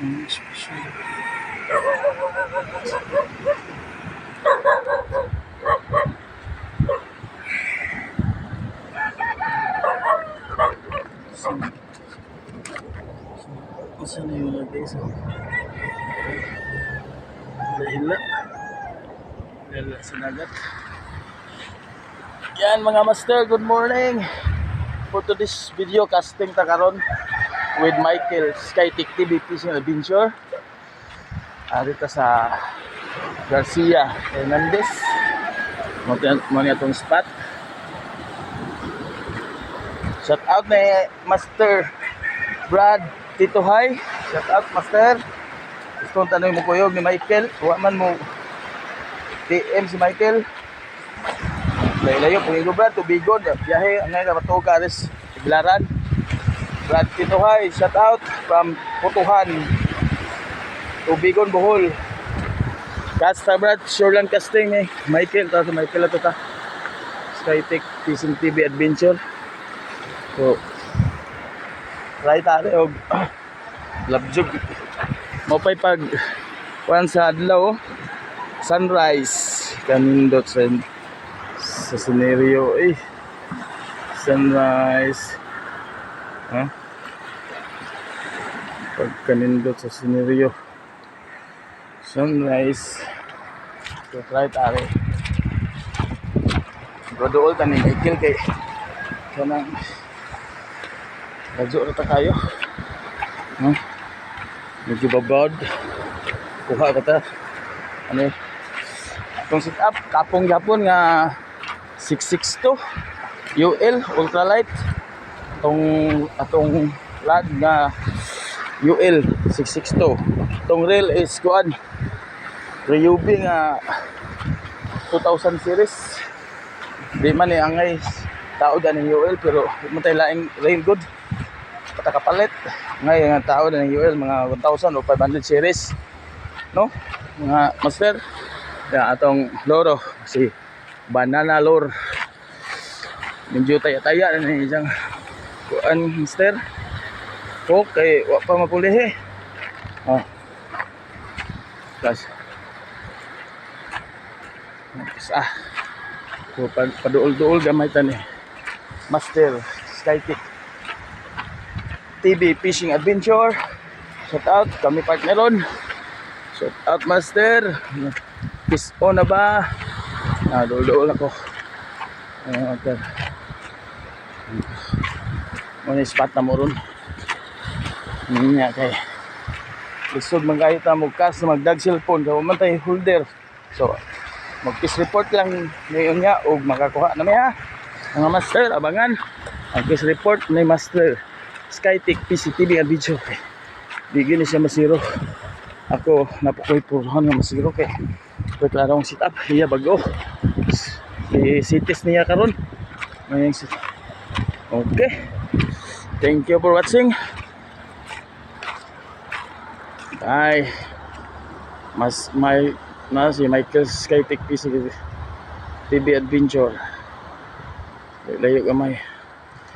Saan na yung lagay sa hila sa dagat. Yan mga master, good morning. For today's video, casting ta karon with Michael Skytech TV Fishing Adventure. Dito sa Garcia Hernandez. Muna itong spot. Shout out na Master Brad Tito Hay. Shout out Master. Gusto kong tanong mo kuyog ni Michael. Huwag man mo PM si Michael. Layo-layo, pungigo Brad, tubigon. Biyahe, ang ngayon na matuga aris Iglaran. Brad Tito Hay, shout out from Putuhan, Tubigon, Bohol. Casta Brad, Shoreland Casting eh. Michael, tapos Michael ito ta. Skytech Fishing TV Adventure. So, try tayo og labjog. Mapay pag kuan sa adlaw, sunrise kanindot sa scenario eh. Sunrise. Pag kanindot sa scenario. Sunrise. So try tayo. Brodool ta ni Michael kay kanang radyo rata kayo. Medyo babad. Kuha ka ta. Ano itong sit up, kapong yapon nga 662 UL ultralight. Atong lag nga UL 662. Itong reel is kuan Ryubi nga 2000 series. Di man ni angay tao dan ng UL pero mo tay laing rail good patakapalit ngay nga tao dan ng UL mga 1000 o 500 series, no mga master. Atong loro si banana lure medyo taya-taya na ni isang kuan master. Okay, wa pa mapulihi. Plus so paduol-duol gamay tan ni Master Skytech TV Fishing Adventure. Shout out kami partneron. Shout out Master. Fish on na ba? Duol-duol ako. Okay. Muna spot na mo ron. Niya kay lisod magayo ta mugkas na magdag cellphone kay man tay holder. So mag-fish report lang ngayon niya og makakuha na may ha. Mga master, abangan ang fish report ni Master Skytech PCTV Adventure. Bigyan ni siya masiro. Ako napukoy puruhan nga masiro kay klaro ang sit up iya bago. I-sitis niya karon. Mayang sit. Okay. Thank you for watching. Bye. Si Michael Skytech PCTV TV Adventure. Layo gamay.